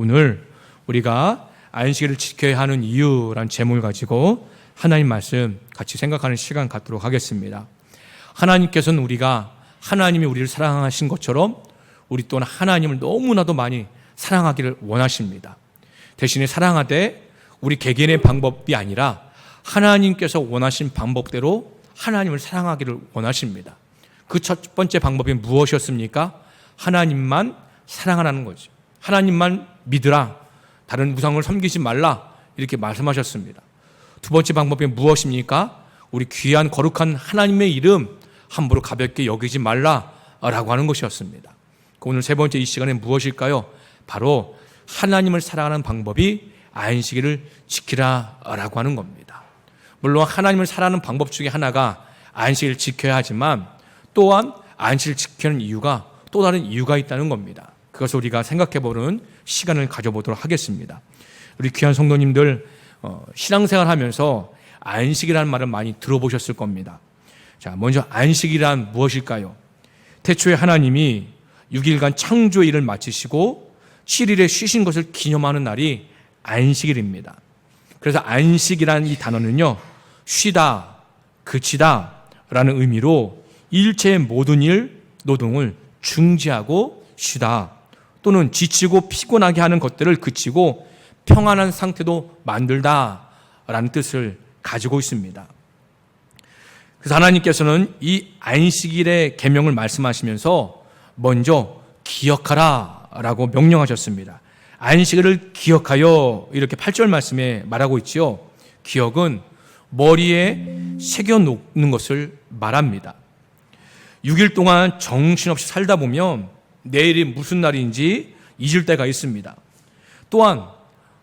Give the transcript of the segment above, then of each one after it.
오늘 우리가 안식일을 지켜야 하는 이유라는 제목을 가지고 하나님 말씀 같이 생각하는 시간 갖도록 하겠습니다. 하나님께서는 하나님이 우리를 사랑하신 것처럼 우리 또한 하나님을 너무나도 많이 사랑하기를 원하십니다. 대신에 사랑하되 우리 개개인의 방법이 아니라 하나님께서 원하신 방법대로 하나님을 사랑하기를 원하십니다. 그 첫 번째 방법이 무엇이었습니까? 하나님만 사랑하라는 거죠. 하나님만 믿으라. 다른 우상을 섬기지 말라. 이렇게 말씀하셨습니다. 두 번째 방법이 무엇입니까? 우리 귀한 거룩한 하나님의 이름 함부로 가볍게 여기지 말라라고 하는 것이었습니다. 오늘 세 번째 이 시간에 무엇일까요? 바로 하나님을 사랑하는 방법이 안식일을 지키라라고 하는 겁니다. 물론 하나님을 사랑하는 방법 중에 하나가 안식일을 지켜야 하지만 또한 안식일을 지키는 이유가 또 다른 이유가 있다는 겁니다. 그것을 우리가 생각해보는 시간을 가져보도록 하겠습니다. 우리 귀한 성도님들 신앙생활하면서 안식이라는 말을 많이 들어보셨을 겁니다. 자, 먼저 안식이란 무엇일까요? 태초에 하나님이 6일간 창조의 일을 마치시고 7일에 쉬신 것을 기념하는 날이 안식일입니다. 그래서 안식이라는 이 단어는요, 쉬다, 그치다 라는 의미로 일체의 모든 일, 노동을 중지하고 쉬다, 또는 지치고 피곤하게 하는 것들을 그치고 평안한 상태도 만들다 라는 뜻을 가지고 있습니다. 그래서 하나님께서는 이 안식일의 계명을 말씀하시면서 먼저 기억하라 라고 명령하셨습니다. 안식일을 기억하여, 이렇게 8절 말씀에 말하고 있지요. 기억은 머리에 새겨놓는 것을 말합니다. 6일 동안 정신없이 살다 보면 내일이 무슨 날인지 잊을 때가 있습니다. 또한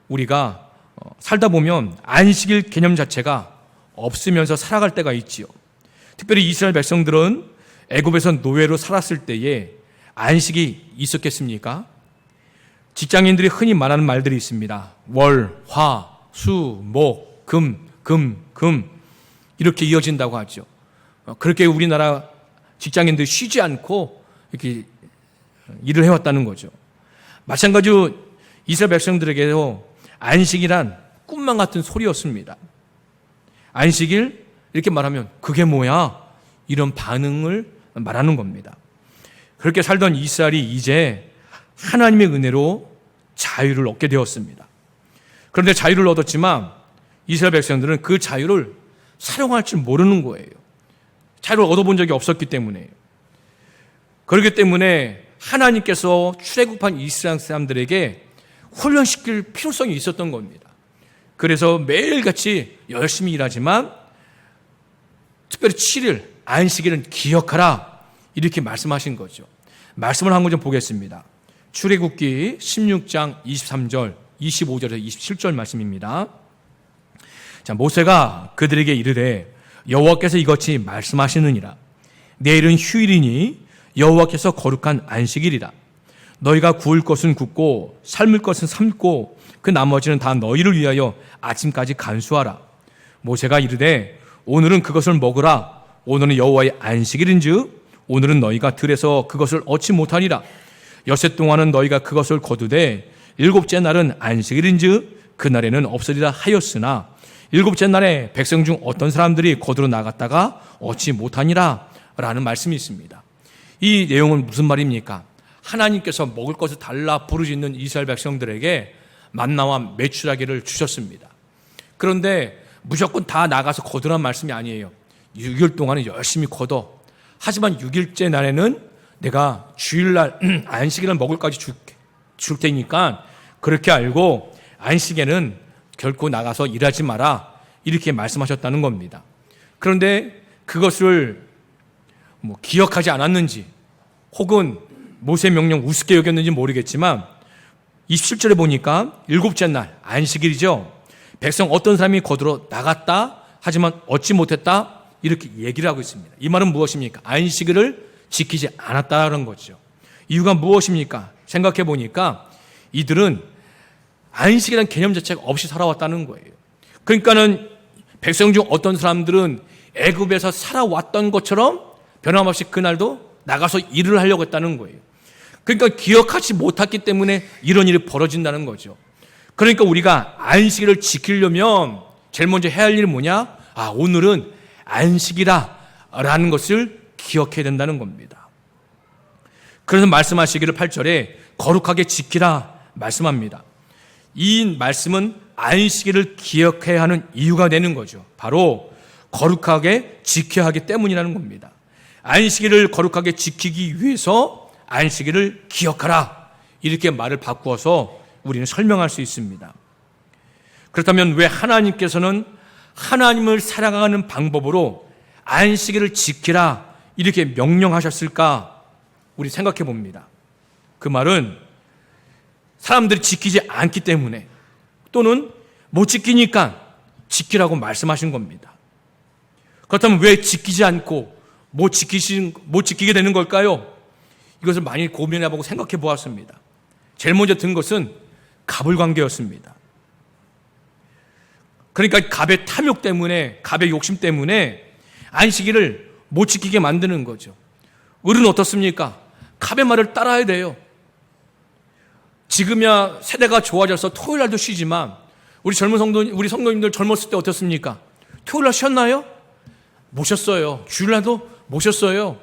우리가 살다 보면 안식일 개념 자체가 없으면서 살아갈 때가 있지요. 특별히 이스라엘 백성들은 애굽에서 노예로 살았을 때에 안식이 있었겠습니까? 직장인들이 흔히 말하는 말들이 있습니다. 월, 화, 수, 목, 금 이렇게 이어진다고 하죠. 그렇게 우리나라 직장인들이 쉬지 않고 이렇게 일을 해왔다는 거죠. 마찬가지로 이스라엘 백성들에게도 안식이란 꿈만 같은 소리였습니다. 안식일 이렇게 말하면 그게 뭐야? 이런 반응을 말하는 겁니다. 그렇게 살던 이스라엘이 이제 하나님의 은혜로 자유를 얻게 되었습니다. 그런데 자유를 얻었지만 이스라엘 백성들은 그 자유를 사용할 줄 모르는 거예요. 자유를 얻어본 적이 없었기 때문에. 그렇기 때문에 하나님께서 출애굽한 이스라엘 사람들에게 훈련시킬 필요성이 있었던 겁니다. 그래서 매일같이 열심히 일하지만 특별히 7일 안식일은 기억하라 이렇게 말씀하신 거죠. 말씀을 한 번 좀 보겠습니다. 출애굽기 16장 23절 25절에서 27절 말씀입니다. 자, 모세가 그들에게 이르되 여호와께서 이같이 말씀하시느니라. 내일은 휴일이니 여호와께서 거룩한 안식일이라. 너희가 구울 것은 굽고 삶을 것은 삶고 그 나머지는 다 너희를 위하여 아침까지 간수하라. 모세가 이르되 오늘은 그것을 먹으라. 오늘은 여호와의 안식일인즉 오늘은 너희가 들에서 그것을 얻지 못하니라. 엿새 동안은 너희가 그것을 거두되 일곱째 날은 안식일인즉 그날에는 없으리라 하였으나 일곱째 날에 백성 중 어떤 사람들이 거두러 나갔다가 얻지 못하니라 라는 말씀이 있습니다. 이 내용은 무슨 말입니까? 하나님께서 먹을 것을 달라 부르짖는 이스라엘 백성들에게 만나와 메추라기를 주셨습니다. 그런데 무조건 다 나가서 거두란 말씀이 아니에요. 6일 동안은 열심히 거둬. 하지만 6일째 날에는 내가 주일날 안식일을 먹을 까지 줄 테니까 그렇게 알고 안식에는 결코 나가서 일하지 마라 이렇게 말씀하셨다는 겁니다. 그런데 그것을 기억하지 않았는지 혹은 모세 명령 우습게 여겼는지 모르겠지만 27절에 보니까 일곱째 날 안식일이죠. 백성 어떤 사람이 거두러 나갔다 하지만 얻지 못했다 이렇게 얘기를 하고 있습니다. 이 말은 무엇입니까? 안식일을 지키지 않았다는 거죠. 이유가 무엇입니까? 생각해 보니까 이들은 안식이라는 개념 자체가 없이 살아왔다는 거예요. 그러니까는 백성 중 어떤 사람들은 애굽에서 살아왔던 것처럼 변함없이 그날도 나가서 일을 하려고 했다는 거예요. 그러니까 기억하지 못했기 때문에 이런 일이 벌어진다는 거죠. 그러니까 우리가 안식일을 지키려면 제일 먼저 해야 할 일은 뭐냐? 오늘은 안식이다 라는 것을 기억해야 된다는 겁니다. 그래서 말씀하시기를 8절에 거룩하게 지키라 말씀합니다. 이 말씀은 안식일을 기억해야 하는 이유가 되는 거죠. 바로 거룩하게 지켜야 하기 때문이라는 겁니다. 안식일을 거룩하게 지키기 위해서 안식일을 기억하라, 이렇게 말을 바꾸어서 우리는 설명할 수 있습니다. 그렇다면 왜 하나님께서는 하나님을 사랑하는 방법으로 안식일을 지키라 이렇게 명령하셨을까? 우리 생각해 봅니다. 그 말은 사람들이 지키지 않기 때문에, 또는 못 지키니까 지키라고 말씀하신 겁니다. 그렇다면 왜 지키지 않고 못 지키게 되는 걸까요? 이것을 많이 고민해보고 생각해 보았습니다. 제일 먼저 든 것은 가불관계였습니다. 그러니까 갑의 탐욕 때문에, 갑의 욕심 때문에 안식일을 못 지키게 만드는 거죠. 우리는 어떻습니까? 갑의 말을 따라야 돼요. 지금이야 세대가 좋아져서 토요일 날도 쉬지만 우리 성도님들 젊었을 때 어떻습니까? 토요일 날 쉬었나요? 못 쉬었어요. 주일날도 못 쉬었어요.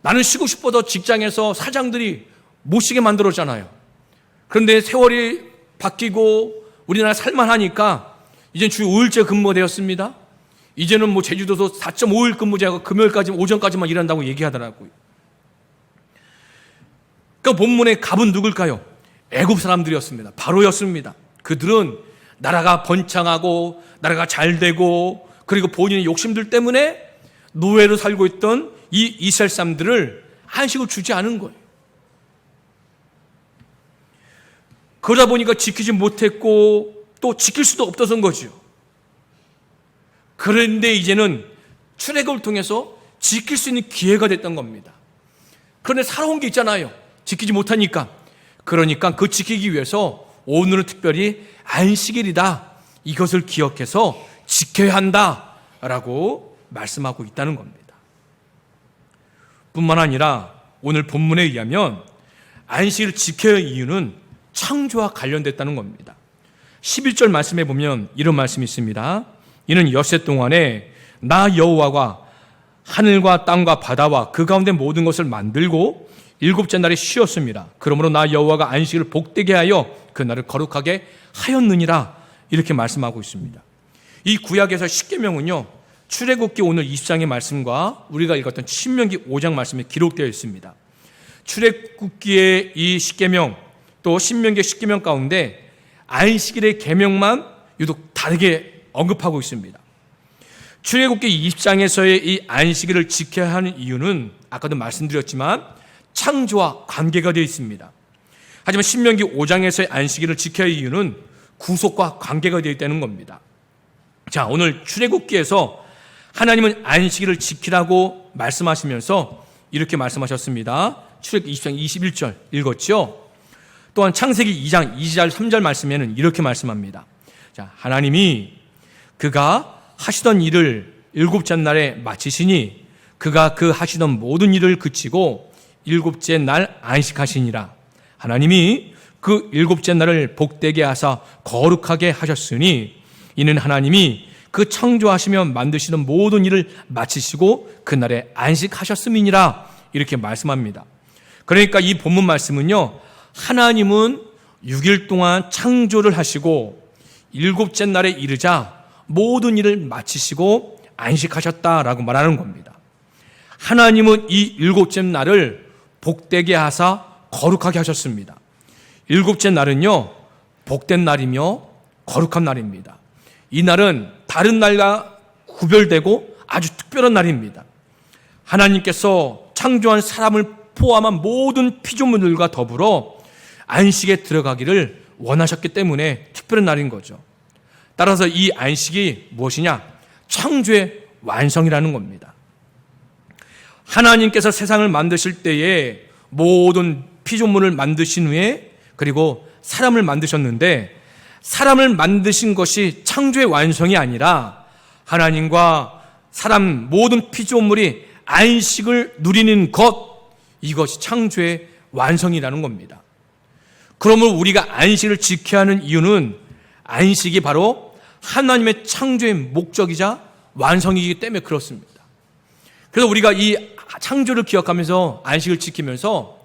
나는 쉬고 싶어도 직장에서 사장들이 못 쉬게 만들었잖아요. 그런데 세월이 바뀌고 우리나라 살만하니까 이젠 주 5일째 근무가 되었습니다. 이제는 제주도도 4.5일 근무제하고 금요일까지 오전까지만 일한다고 얘기하더라고요. 그 본문의 갑은 누굴까요? 애굽 사람들이었습니다. 바로였습니다. 그들은 나라가 번창하고 나라가 잘 되고 그리고 본인의 욕심들 때문에 노예로 살고 있던 이 이스라엘 사람들을 안식을 주지 않은 거예요. 그러다 보니까 지키지 못했고 또 지킬 수도 없었던 거죠. 그런데 이제는 출애굽을 통해서 지킬 수 있는 기회가 됐던 겁니다. 그런데 살아온 게 있잖아요. 지키지 못하니까. 그러니까 그 지키기 위해서 오늘은 특별히 안식일이다, 이것을 기억해서 지켜야 한다라고 말씀하고 있다는 겁니다. 뿐만 아니라 오늘 본문에 의하면 안식일을 지켜야 할 이유는 창조와 관련됐다는 겁니다. 11절 말씀에 보면 이런 말씀이 있습니다. 이는 엿새 동안에 나 여호와가 하늘과 땅과 바다와 그 가운데 모든 것을 만들고 일곱째 날에 쉬었습니다. 그러므로 나 여호와가 안식일을 복되게 하여 그 날을 거룩하게 하였느니라, 이렇게 말씀하고 있습니다. 이 구약에서 십계명은요, 출애굽기 오늘 20장의 말씀과 우리가 읽었던 신명기 5장 말씀에 기록되어 있습니다. 출애굽기의 이 십계명 또 신명기 십계명 가운데 안식일의 계명만 유독 다르게 언급하고 있습니다. 출애굽기 20장에서의 이 안식일을 지켜야 하는 이유는 아까도 말씀드렸지만 창조와 관계가 되어 있습니다. 하지만 신명기 5장에서의 안식일을 지켜야 할 이유는 구속과 관계가 되어 있다는 겁니다. 자, 오늘 출애굽기에서 하나님은 안식일을 지키라고 말씀하시면서 이렇게 말씀하셨습니다. 출애굽기 20장 21절 읽었죠? 또한 창세기 2장 2절 3절 말씀에는 이렇게 말씀합니다. 자, 하나님이 그가 하시던 일을 일곱째 날에 마치시니 그가 그 하시던 모든 일을 그치고 일곱째 날 안식하시니라. 하나님이 그 일곱째 날을 복되게 하사 거룩하게 하셨으니 이는 하나님이 그 창조하시며 만드시는 모든 일을 마치시고 그날에 안식하셨음이니라, 이렇게 말씀합니다. 그러니까 이 본문 말씀은요, 하나님은 6일 동안 창조를 하시고 일곱째 날에 이르자 모든 일을 마치시고 안식하셨다라고 말하는 겁니다. 하나님은 이 일곱째 날을 복되게 하사 거룩하게 하셨습니다. 일곱째 날은요, 복된 날이며 거룩한 날입니다. 이 날은 다른 날과 구별되고 아주 특별한 날입니다. 하나님께서 창조한 사람을 포함한 모든 피조물들과 더불어 안식에 들어가기를 원하셨기 때문에 특별한 날인 거죠. 따라서 이 안식이 무엇이냐? 창조의 완성이라는 겁니다. 하나님께서 세상을 만드실 때에 모든 피조물을 만드신 후에 그리고 사람을 만드셨는데, 사람을 만드신 것이 창조의 완성이 아니라 하나님과 사람 모든 피조물이 안식을 누리는 것, 이것이 창조의 완성이라는 겁니다. 그러므로 우리가 안식을 지켜야 하는 이유는 안식이 바로 하나님의 창조의 목적이자 완성이기 때문에 그렇습니다. 그래서 우리가 이 창조를 기억하면서 안식을 지키면서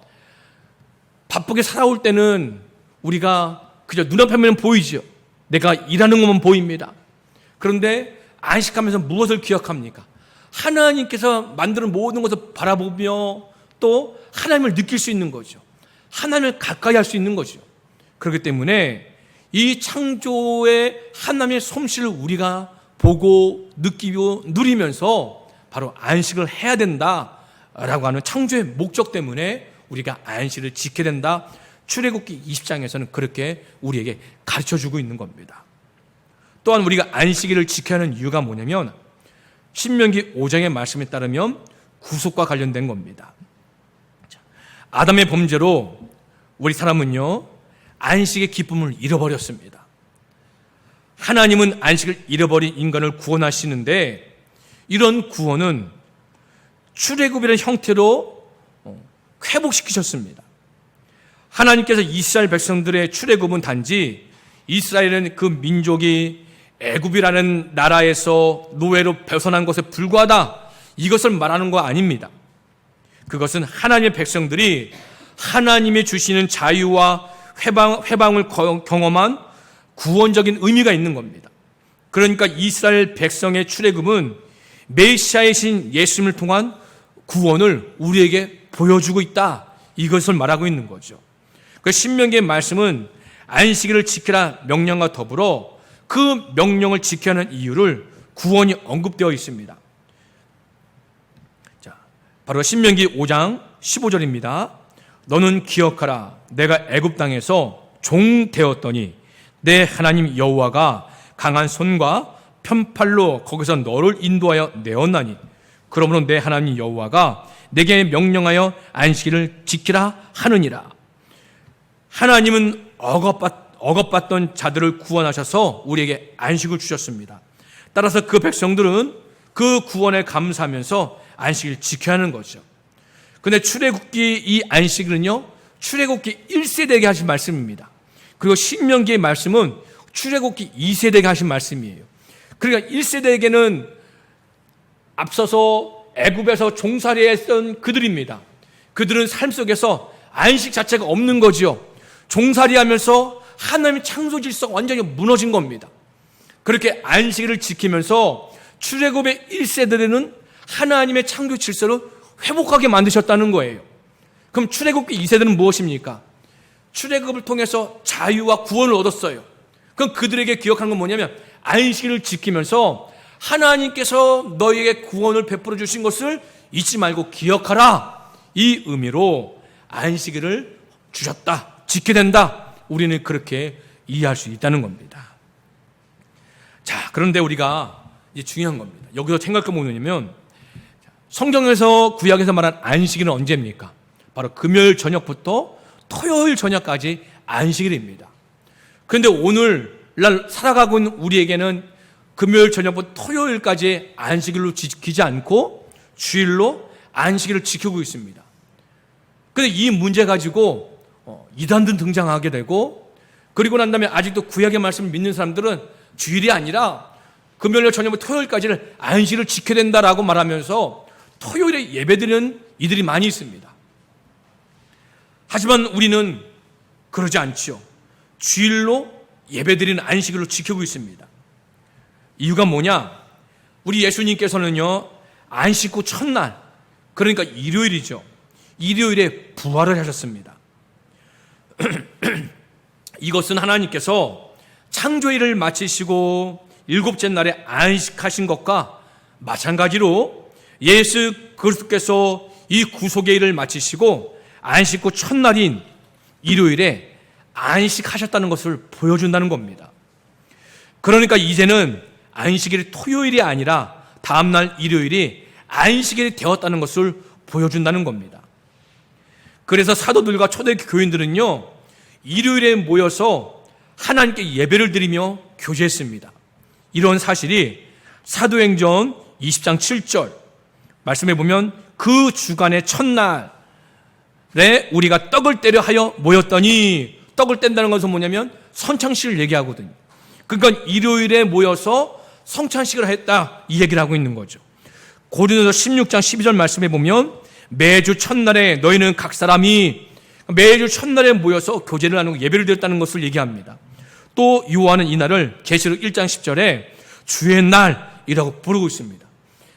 바쁘게 살아올 때는 우리가 그저 눈앞에만 보이죠. 내가 일하는 것만 보입니다. 그런데 안식하면서 무엇을 기억합니까? 하나님께서 만드는 모든 것을 바라보며 또 하나님을 느낄 수 있는 거죠. 하나님을 가까이 할 수 있는 거죠. 그렇기 때문에 이 창조의 하나님의 솜씨를 우리가 보고 느끼고 누리면서 바로 안식을 해야 된다라고 하는 창조의 목적 때문에 우리가 안식을 지켜야 된다. 출애굽기 20장에서는 그렇게 우리에게 가르쳐주고 있는 겁니다. 또한 우리가 안식일을 지켜야 하는 이유가 뭐냐면 신명기 5장의 말씀에 따르면 구속과 관련된 겁니다. 아담의 범죄로 우리 사람은요 안식의 기쁨을 잃어버렸습니다. 하나님은 안식을 잃어버린 인간을 구원하시는데 이런 구원은 출애굽이라는 형태로 회복시키셨습니다. 하나님께서 이스라엘 백성들의 출애굽은 단지 이스라엘은 그 민족이 애굽이라는 나라에서 노예로 벗어난 것에 불과하다 이것을 말하는 거 아닙니다. 그것은 하나님의 백성들이 하나님이 주시는 자유와 회방을 경험한 구원적인 의미가 있는 겁니다. 그러니까 이스라엘 백성의 출애굽은 메시아이신 예수님을 통한 구원을 우리에게 보여주고 있다. 이것을 말하고 있는 거죠. 그 신명기의 말씀은 안식일을 지키라 명령과 더불어 그 명령을 지켜야 하는 이유를 구원이 언급되어 있습니다. 자, 바로 신명기 5장 15절입니다. 너는 기억하라. 내가 애굽 땅에서 종 되었더니 내 하나님 여호와가 강한 손과 편팔로 거기서 너를 인도하여 내었나니 그러므로 내 하나님 여호와가 내게 명령하여 안식일을 지키라 하느니라. 하나님은 억압받던 자들을 구원하셔서 우리에게 안식을 주셨습니다. 따라서 그 백성들은 그 구원에 감사하면서 안식을 지켜야 하는 거죠. 근데 출애굽기 이 안식일은요 출애굽기 1세대에게 하신 말씀입니다. 그리고 신명기의 말씀은 출애굽기 2세대에게 하신 말씀이에요. 그러니까 1세대에게는 앞서서 애굽에서 종살이 했던 그들입니다. 그들은 삶 속에서 안식 자체가 없는 거지요. 종살이하면서 하나님의 창조 질서가 완전히 무너진 겁니다. 그렇게 안식일을 지키면서 출애굽의 1세대는 하나님의 창조 질서를 회복하게 만드셨다는 거예요. 그럼 출애굽기 2세대는 무엇입니까? 출애굽을 통해서 자유와 구원을 얻었어요. 그럼 그들에게 기억하는 건 뭐냐면 안식일을 지키면서 하나님께서 너희에게 구원을 베풀어 주신 것을 잊지 말고 기억하라. 이 의미로 안식일을 주셨다. 지켜야 된다. 우리는 그렇게 이해할 수 있다는 겁니다. 자, 그런데 우리가 이제 중요한 겁니다. 여기서 생각해 보면 성경에서 구약에서 말한 안식일은 언제입니까? 바로 금요일 저녁부터 토요일 저녁까지 안식일입니다. 그런데 오늘날 살아가고 있는 우리에게는 금요일 저녁부터 토요일까지 안식일로 지키지 않고 주일로 안식일을 지키고 있습니다. 그런데 이 문제 가지고 이단들 등장하게 되고 그리고 난 다음에 아직도 구약의 말씀을 믿는 사람들은 주일이 아니라 금요일 저녁부터 토요일까지를 안식일을 지켜야 된다라고 말하면서 토요일에 예배드리는 이들이 많이 있습니다. 하지만 우리는 그러지 않지요. 주일로 예배드리는 안식일로 지키고 있습니다. 이유가 뭐냐? 우리 예수님께서는요 안식 후 첫날 그러니까 일요일이죠. 일요일에 부활을 하셨습니다. 이것은 하나님께서 창조일을 마치시고 일곱째 날에 안식하신 것과 마찬가지로 예수 그리스도께서 이 구속의 일을 마치시고 안식 후 첫날인 일요일에 안식하셨다는 것을 보여준다는 겁니다. 그러니까 이제는 안식일이 토요일이 아니라 다음날 일요일이 안식일이 되었다는 것을 보여준다는 겁니다. 그래서 사도들과 초대교회 교인들은요 일요일에 모여서 하나님께 예배를 드리며 교제했습니다. 이런 사실이 사도행전 20장 7절 말씀해 보면 그 주간의 첫날 우리가 떡을 떼려 하여 모였더니, 떡을 뗀다는 것은 뭐냐면 성찬식을 얘기하거든요. 그러니까 일요일에 모여서 성찬식을 했다, 이 얘기를 하고 있는 거죠. 고린도서 16장 12절 말씀에 보면 매주 첫날에 너희는 각 사람이, 매주 첫날에 모여서 교제를 나누고 예배를 드렸다는 것을 얘기합니다. 또 요한은 이날을 계시록 1장 10절에 주의 날이라고 부르고 있습니다.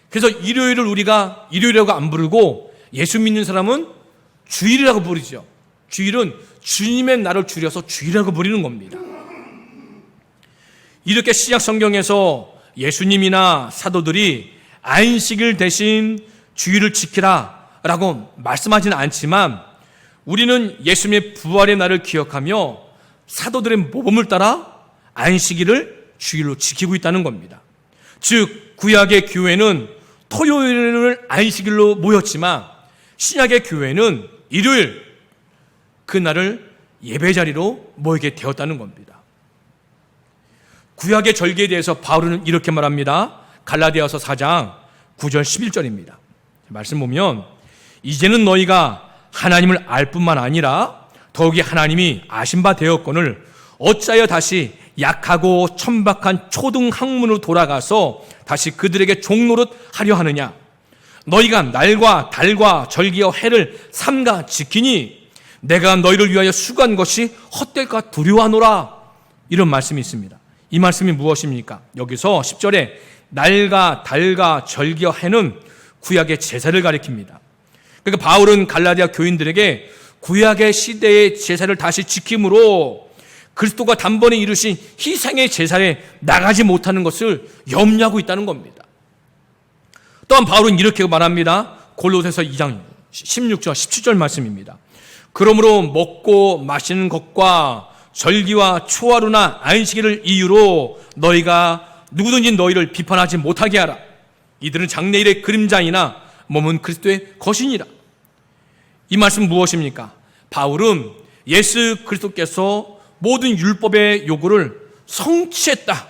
그래서 일요일을 우리가 일요일이라고 안 부르고 예수 믿는 사람은 주일이라고 부르죠. 주일은 주님의 날을 줄여서 주일이라고 부르는 겁니다. 이렇게 신약 성경에서 예수님이나 사도들이 안식일 대신 주일을 지키라 라고 말씀하지는 않지만, 우리는 예수님의 부활의 날을 기억하며 사도들의 모범을 따라 안식일을 주일로 지키고 있다는 겁니다. 즉 구약의 교회는 토요일을 안식일로 모였지만 신약의 교회는 일요일, 그날을 예배 자리로 모이게 되었다는 겁니다. 구약의 절기에 대해서 바울은 이렇게 말합니다. 갈라디아서 4장 9절 11절입니다. 말씀 보면 이제는 너희가 하나님을 알 뿐만 아니라 더욱이 하나님이 아신 바 되었거늘 어찌하여 다시 약하고 천박한 초등 학문으로 돌아가서 다시 그들에게 종노릇 하려 하느냐. 너희가 날과 달과 절기와 해를 삼가 지키니 내가 너희를 위하여 수고한 것이 헛될까 두려워하노라. 이런 말씀이 있습니다. 이 말씀이 무엇입니까? 여기서 10절에 날과 달과 절기와 해는 구약의 제사를 가리킵니다. 그러니까 바울은 갈라디아 교인들에게 구약의 시대의 제사를 다시 지킴으로 그리스도가 단번에 이루신 희생의 제사에 나가지 못하는 것을 염려하고 있다는 겁니다. 또한 바울은 이렇게 말합니다. 골로새서 2장 16절 17절 말씀입니다. 그러므로 먹고 마시는 것과 절기와 초하루나 안식일을 이유로 너희가 누구든지 너희를 비판하지 못하게 하라. 이들은 장래일의 그림자이나 몸은 그리스도의 것이니라. 이 말씀 무엇입니까? 바울은 예수 그리스도께서 모든 율법의 요구를 성취했다.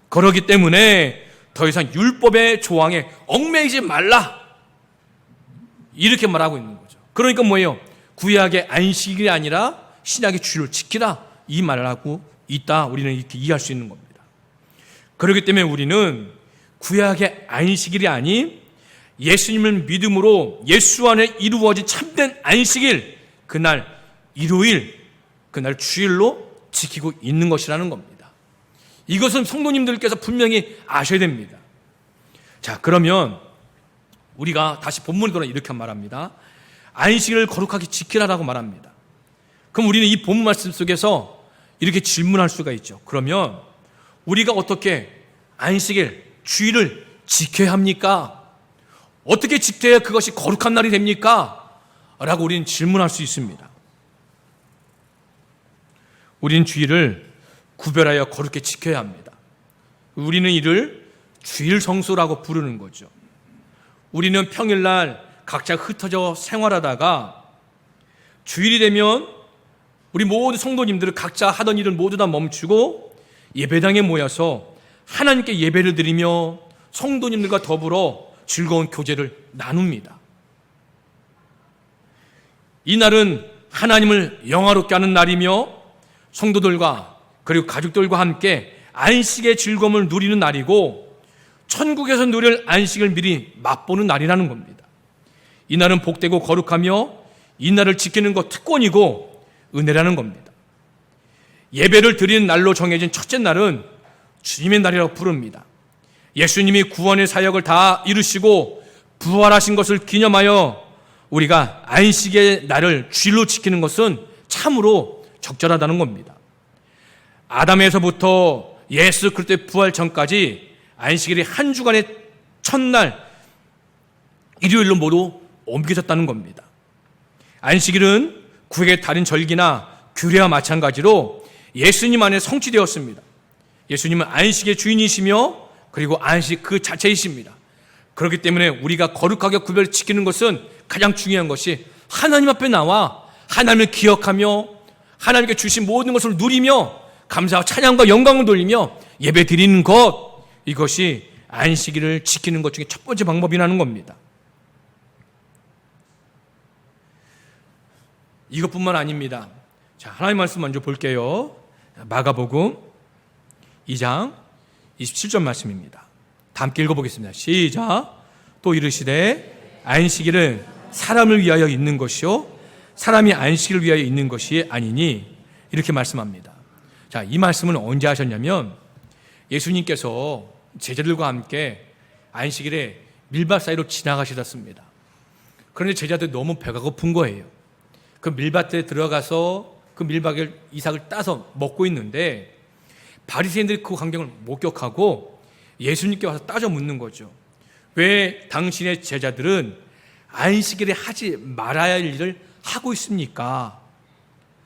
그러기 때문에 더 이상 율법의 조항에 얽매이지 말라. 이렇게 말하고 있는 거죠. 그러니까 뭐예요? 구약의 안식일이 아니라 신약의 주일을 지키라. 이 말을 하고 있다. 우리는 이렇게 이해할 수 있는 겁니다. 그렇기 때문에 우리는 구약의 안식일이 아닌 예수님을 믿음으로 예수 안에 이루어진 참된 안식일, 그날 일요일, 그날 주일로 지키고 있는 것이라는 겁니다. 이것은 성도님들께서 분명히 아셔야 됩니다. 자, 그러면 우리가 다시 본문에 돌아 이렇게 말합니다. 안식일을 거룩하게 지키라라고 말합니다. 그럼 우리는 이 본문 말씀 속에서 이렇게 질문할 수가 있죠. 그러면 우리가 어떻게 안식일, 주일을 지켜야 합니까? 어떻게 지켜야 그것이 거룩한 날이 됩니까? 라고 우리는 질문할 수 있습니다. 우리는 주일을 구별하여 거룩히 지켜야 합니다. 우리는 이를 주일 성수라고 부르는 거죠. 우리는 평일날 각자 흩어져 생활하다가 주일이 되면 우리 모든 성도님들은 각자 하던 일을 모두 다 멈추고 예배당에 모여서 하나님께 예배를 드리며 성도님들과 더불어 즐거운 교제를 나눕니다. 이 날은 하나님을 영화롭게 하는 날이며 성도들과 그리고 가족들과 함께 안식의 즐거움을 누리는 날이고 천국에서 누릴 안식을 미리 맛보는 날이라는 겁니다. 이 날은 복되고 거룩하며 이 날을 지키는 것 특권이고 은혜라는 겁니다. 예배를 드리는 날로 정해진 첫째 날은 주님의 날이라고 부릅니다. 예수님이 구원의 사역을 다 이루시고 부활하신 것을 기념하여 우리가 안식의 날을 주일로 지키는 것은 참으로 적절하다는 겁니다. 아담에서부터 예수 그리스도의 부활 전까지 안식일이 한 주간의 첫날 일요일로 모두 옮겨졌다는 겁니다. 안식일은 구약의 다른 절기나 규례와 마찬가지로 예수님 안에 성취되었습니다. 예수님은 안식의 주인이시며 그리고 안식 그 자체이십니다. 그렇기 때문에 우리가 거룩하게 구별을 지키는 것은 가장 중요한 것이 하나님 앞에 나와 하나님을 기억하며 하나님께 주신 모든 것을 누리며 감사와 찬양과 영광을 돌리며 예배 드리는 것, 이것이 안식일을 지키는 것 중에 첫 번째 방법이라는 겁니다. 이것뿐만 아닙니다. 자, 하나님 말씀 먼저 볼게요. 마가복음 2장 27절 말씀입니다. 다 함께 읽어보겠습니다. 시작. 또 이르시되 안식일은 사람을 위하여 있는 것이요 사람이 안식을 위하여 있는 것이 아니니, 이렇게 말씀합니다. 자, 이 말씀은 언제 하셨냐면 예수님께서 제자들과 함께 안식일에 밀밭 사이로 지나가시었습니다. 그런데 제자들이 너무 배가 고픈 거예요. 그 밀밭에 들어가서 그 밀밭을 이삭을 따서 먹고 있는데 바리새인들이 그 광경을 목격하고 예수님께 와서 따져 묻는 거죠. 왜 당신의 제자들은 안식일에 하지 말아야 할 일을 하고 있습니까?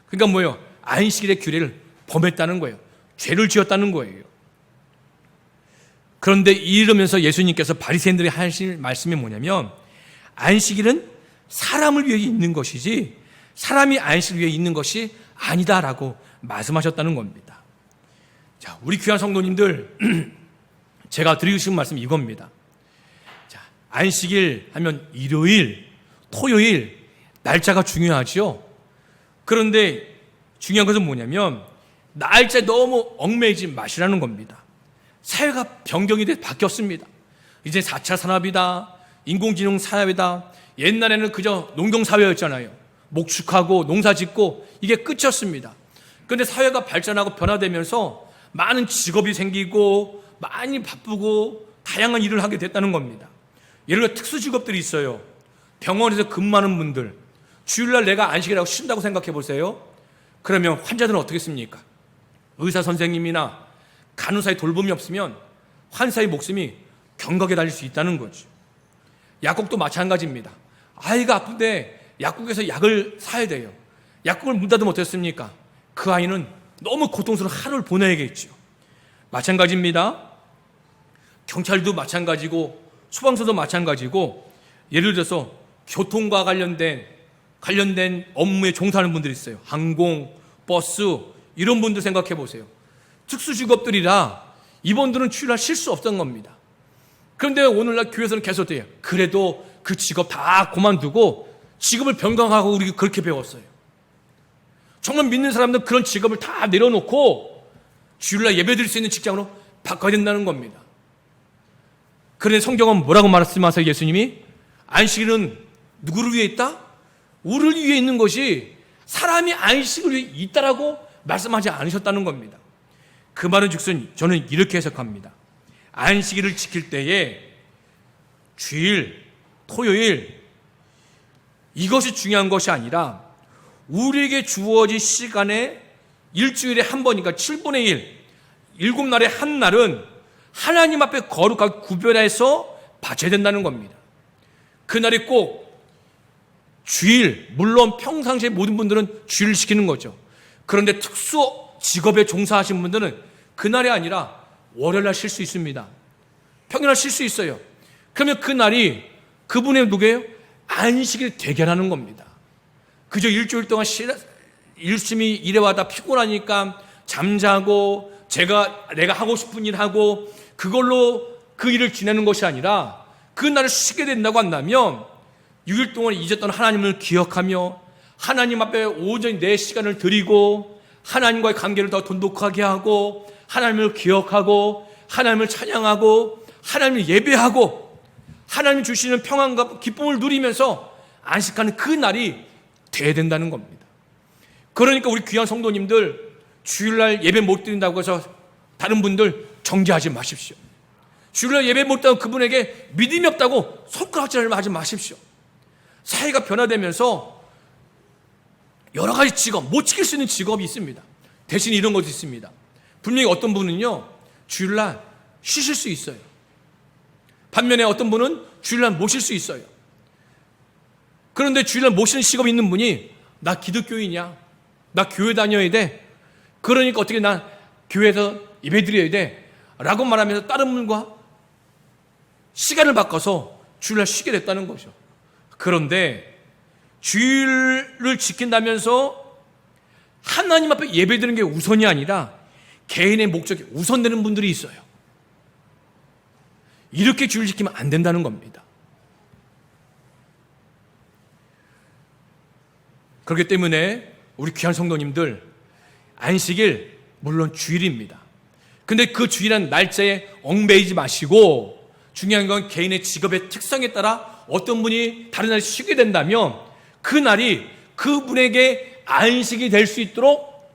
그러니까 뭐예요? 안식일의 규례를 범했다는 거예요. 죄를 지었다는 거예요. 그런데 이러면서 예수님께서 바리새인들이 하신 말씀이 뭐냐면 안식일은 사람을 위해 있는 것이지 사람이 안식을 위해 있는 것이 아니다라고 말씀하셨다는 겁니다. 자, 우리 귀한 성도님들, 제가 드리고 싶은 말씀이 이겁니다. 자, 안식일 하면 일요일, 토요일 날짜가 중요하죠. 그런데 중요한 것은 뭐냐면 날짜에 너무 얽매이지 마시라는 겁니다. 사회가 변경이 돼 바뀌었습니다. 이제 4차 산업이다, 인공지능 사회다. 옛날에는 그저 농경사회였잖아요. 목축하고 농사짓고 이게 끝이었습니다. 그런데 사회가 발전하고 변화되면서 많은 직업이 생기고 많이 바쁘고 다양한 일을 하게 됐다는 겁니다. 예를 들어 특수직업들이 있어요. 병원에서 근무하는 분들, 주일날 내가 안식이라고 쉰다고 생각해 보세요. 그러면 환자들은 어떻게 씁니까? 의사 선생님이나 간호사의 돌봄이 없으면 환자의 목숨이 경각에 달릴 수 있다는 거죠. 약국도 마찬가지입니다. 아이가 아픈데 약국에서 약을 사야 돼요. 약국을 문 닫으면 어떻습니까? 그 아이는 너무 고통스러운 하루를 보내야겠죠. 마찬가지입니다. 경찰도 마찬가지고 소방서도 마찬가지고, 예를 들어서 교통과 관련된 업무에 종사하는 분들이 있어요. 항공, 버스 이런 분들 생각해 보세요. 특수직업들이라 이분들은 주일날 쉴 수 없던 겁니다. 그런데 오늘날 교회에서는 계속 돼요. 그래도 그 직업 다 그만두고 직업을 변경하고 우리 그렇게 배웠어요. 정말 믿는 사람들은 그런 직업을 다 내려놓고 주일날 예배드릴 수 있는 직장으로 바꿔야 된다는 겁니다. 그런데 성경은 뭐라고 말씀하세요? 예수님이 안식일은 누구를 위해 있다? 우리를 위해 있는 것이 사람이 안식을 위해 있다라고 말씀하지 않으셨다는 겁니다. 그 말은 즉슨 저는 이렇게 해석합니다. 안식일을 지킬 때에 주일, 토요일 이것이 중요한 것이 아니라 우리에게 주어진 시간에 일주일에 한 번이니까 7분의 1, 7날에 한 날은 하나님 앞에 거룩하게 구별해서 바쳐야 된다는 겁니다. 그날이 꼭 주일, 물론 평상시에 모든 분들은 주일을 지키는 거죠. 그런데 특수 직업에 종사하신 분들은 그날이 아니라 월요일날 쉴 수 있습니다. 평일날 쉴 수 있어요. 그러면 그날이 그분의 누구예요? 안식일 대결하는 겁니다. 그저 일주일 동안 열심히 일해와다 피곤하니까 잠자고 내가 하고 싶은 일 하고 그걸로 그 일을 지내는 것이 아니라 그날을 쉬게 된다고 한다면 6일 동안 잊었던 하나님을 기억하며 하나님 앞에 온전히 내 시간을 드리고 하나님과의 관계를 더 돈독하게 하고 하나님을 기억하고 하나님을 찬양하고 하나님을 예배하고 하나님 주시는 평안과 기쁨을 누리면서 안식하는 그 날이 돼야 된다는 겁니다. 그러니까 우리 귀한 성도님들 주일날 예배 못 드린다고 해서 다른 분들 정죄하지 마십시오. 주일날 예배 못 드리는 그분에게 믿음이 없다고 손가락질을 하지 마십시오. 사회가 변화되면서 여러 가지 직업, 못 지킬 수 있는 직업이 있습니다. 대신 이런 것도 있습니다. 분명히 어떤 분은요 주일날 쉬실 수 있어요. 반면에 어떤 분은 주일날 못 쉴 수 있어요. 그런데 주일날 못 쉬는 직업이 있는 분이 나 기독교인이야, 나 교회 다녀야 돼, 그러니까 어떻게 난 교회에서 예배드려야 돼 라고 말하면서 다른 분과 시간을 바꿔서 주일날 쉬게 됐다는 거죠. 그런데 주일을 지킨다면서 하나님 앞에 예배드리는 게 우선이 아니라 개인의 목적이 우선되는 분들이 있어요. 이렇게 주일 지키면 안 된다는 겁니다. 그렇기 때문에 우리 귀한 성도님들, 안식일 물론 주일입니다. 근데 그 주일한 날짜에 얽매이지 마시고, 중요한 건 개인의 직업의 특성에 따라 어떤 분이 다른 날에 쉬게 된다면 그 날이 그분에게 안식이 될 수 있도록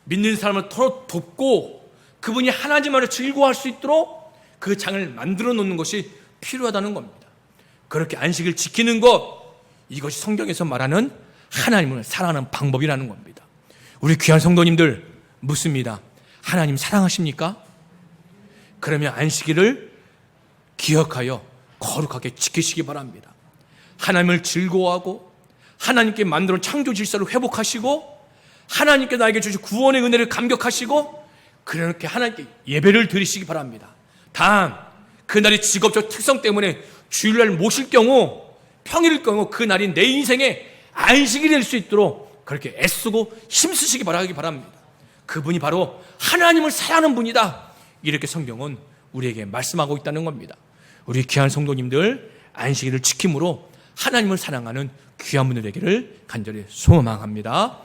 믿는 사람을 서로 돕고 그분이 하나님만을 즐거워할 수 있도록 그 장을 만들어 놓는 것이 필요하다는 겁니다. 그렇게 안식을 지키는 것, 이것이 성경에서 말하는 하나님을 사랑하는 방법이라는 겁니다. 우리 귀한 성도님들 묻습니다. 하나님 사랑하십니까? 그러면 안식일을 기억하여 거룩하게 지키시기 바랍니다. 하나님을 즐거워하고 하나님께 만들어 창조 질서를 회복하시고 하나님께 나에게 주신 구원의 은혜를 감격하시고 그렇게 하나님께 예배를 드리시기 바랍니다. 단 그날의 직업적 특성 때문에 주일날 모실 경우, 평일일 경우 그날이 내 인생의 안식이 될 수 있도록 그렇게 애쓰고 힘쓰시기 바랍니다. 그분이 바로 하나님을 사랑하는 분이다, 이렇게 성경은 우리에게 말씀하고 있다는 겁니다. 우리 귀한 성도님들, 안식일을 지킴으로 하나님을 사랑하는 귀한 분들 되기를 간절히 소망합니다.